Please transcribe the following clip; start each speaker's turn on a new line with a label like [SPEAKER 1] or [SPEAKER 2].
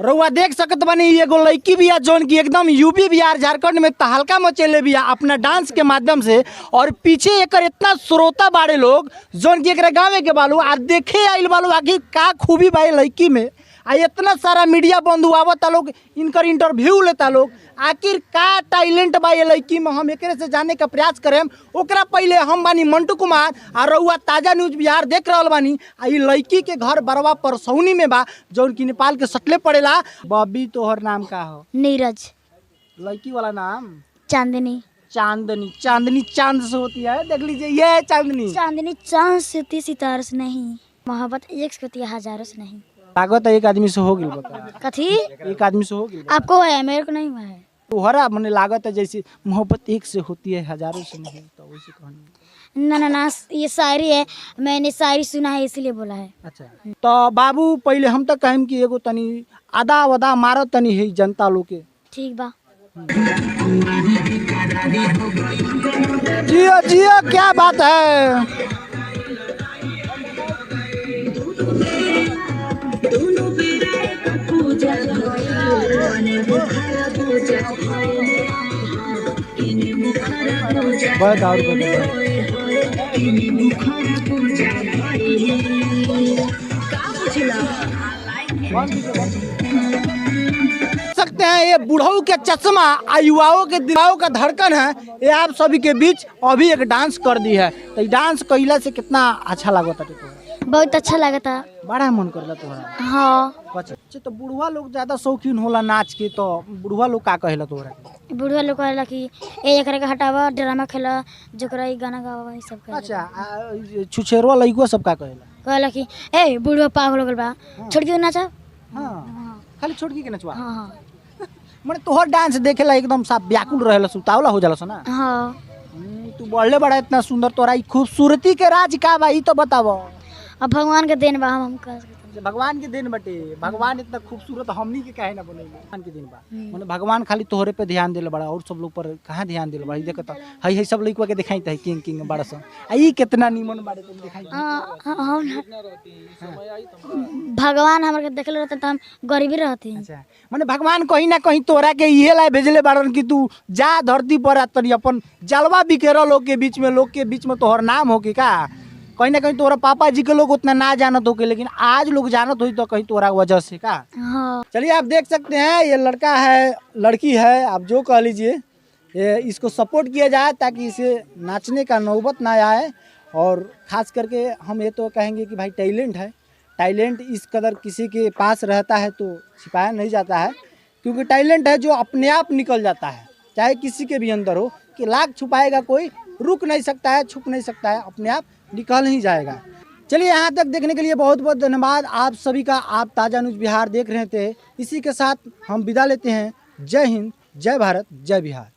[SPEAKER 1] रउआ देख सकत बानी एगो लड़की बिया जौन की एकदम यूपी बिहार झारखंड में तहलका मचेले बिया अपना डांस के माध्यम से। और पीछे एकर इतना श्रोता बाड़े लोग जौन की एकरा गावे के बालू आ देखे आइल बालू आखिर का खूबी बा लड़की में। आ इतना सारा मीडिया बंधु आवता लोग इनकर इंटरव्यू लेता लोग। आखिर का टैलेंट बा ये लड़की में हम एकरे से जाने का प्रयास करें। ओकरा पहले हम बानी मंटू कुमार आ रउआ ताजा न्यूज बिहार देख रहल बानी। आ ई लड़की के घर बरवा परसौनी में बा जौन की नेपाल के सटले पड़ेला। बॉबी तोहर नाम का हो?
[SPEAKER 2] नीरज।
[SPEAKER 1] लड़की वाला नाम?
[SPEAKER 2] चांदनी।
[SPEAKER 1] चांदनी। चांदनी चांद से होती है, देख लीजिए ये है चांदनी।
[SPEAKER 2] चांदनी चांद से होती सितारों से नहीं, मोहब्बत एक से होती है हजारों से नहीं।
[SPEAKER 1] लागत है एक आदमी से हो गई।
[SPEAKER 2] कथी?
[SPEAKER 1] एक आदमी से हो गई।
[SPEAKER 2] आपको है, मेरे को नहीं हुआ है।
[SPEAKER 1] तोहरा मने लागत है जैसे मोहब्बत एक से होती है हजारों से नहीं, तो वैसे कहानी।
[SPEAKER 2] ना ना ना, ये शायरी है, मैंने शायरी सुना है इसलिए बोला है।
[SPEAKER 1] अच्छा तो बाबू पहले हम तक कहें कि एगो तनी आदा वदा मारो तनी है जनता लोग के।
[SPEAKER 2] ठीक बा।
[SPEAKER 1] जियो जियो क्या बात है। बहुत और सकते हैं ये बुढ़ऊ के चश्मा आ युवाओं के दिमागों का धड़कन है। ये आप सभी के बीच अभी एक डांस कर दी है। तो डांस कइला से कितना अच्छा लगता है?
[SPEAKER 2] बहुत अच्छा लगा था।
[SPEAKER 1] बड़ा मन करला तोहरा?
[SPEAKER 2] हाँ।
[SPEAKER 1] अच्छा तो बुढ़वा लोग ज्यादा शौकीन होला नाच के, तो बुढ़वा लोग का कहेला तोहरा?
[SPEAKER 2] बुढ़वा लोग कहला कि ए एकरा के हटावा, ड्रामा खेला, जोकरा ई गाना गावा, ई सब कहला।
[SPEAKER 1] अच्छा छुछेरवा लइकवा सब का कहेला?
[SPEAKER 2] कहला कि ए बुढ़वा पागल हो गल बा, छोड़ के नाचा।
[SPEAKER 1] हाँ खाली छोटकी के नचवा।
[SPEAKER 2] हाँ हाँ।
[SPEAKER 1] माने तोहर डांस देखेला एकदम साफ व्याकुल रहेला, सुतावला हो जाला ना।
[SPEAKER 2] हाँ।
[SPEAKER 1] तू बढ़ले बड़ा इतना सुंदर, तोरा ई खूबसूरती के राज का बा ई तो बतावो।
[SPEAKER 2] अब भगवान के देन बा, हम कह सकते।
[SPEAKER 1] भगवान के दिन बटे, भगवान इतना खूबसूरत हमनी के काहे ना बनेले। भगवान के दिन बा माने भगवान खाली तोहरे पे ध्यान देले बड़ा, और सब लोग पर कहां ध्यान देले बड़ा। ई देखत हई सब लइकवा के दिखाई त किंग किंग बड़ा सन। आ ई कितना नीमन बाड़े तुम दिखाई।
[SPEAKER 2] भगवान हमरा के देखले रहते त हम गरीबी रहती।
[SPEAKER 1] अच्छा माने भगवान कहीं ना कहीं तोरा के इहे ला भेजले बाड़न कि तू जा धरती पर तनी अपन जलवा बिखेर लोग के बीच में तोहर नाम हो के का। कहीं ना कहीं तोरा पापा जी के लोग उतना ना जानत हो के, लेकिन आज लोग जानत हुई तो कहीं तोरा वजह से का।
[SPEAKER 2] हाँ।
[SPEAKER 1] चलिए आप देख सकते हैं ये लड़का है लड़की है, आप जो कह लीजिए, ये इसको सपोर्ट किया जाए ताकि इसे नाचने का नौबत ना आए। और ख़ास करके हम ये तो कहेंगे कि भाई टैलेंट है, टैलेंट इस कदर किसी के पास रहता है तो छिपाया नहीं जाता है, क्योंकि टैलेंट है जो अपने आप निकल जाता है, चाहे किसी के भी अंदर हो। कि लाख छुपाएगा कोई रुक नहीं सकता है, छुप नहीं सकता है, अपने आप निकल ही जाएगा। चलिए यहाँ तक देखने के लिए बहुत बहुत धन्यवाद आप सभी का। आप ताज़ा न्यूज़ बिहार देख रहे थे। इसी के साथ हम विदा लेते हैं। जय हिंद, जय भारत, जय बिहार।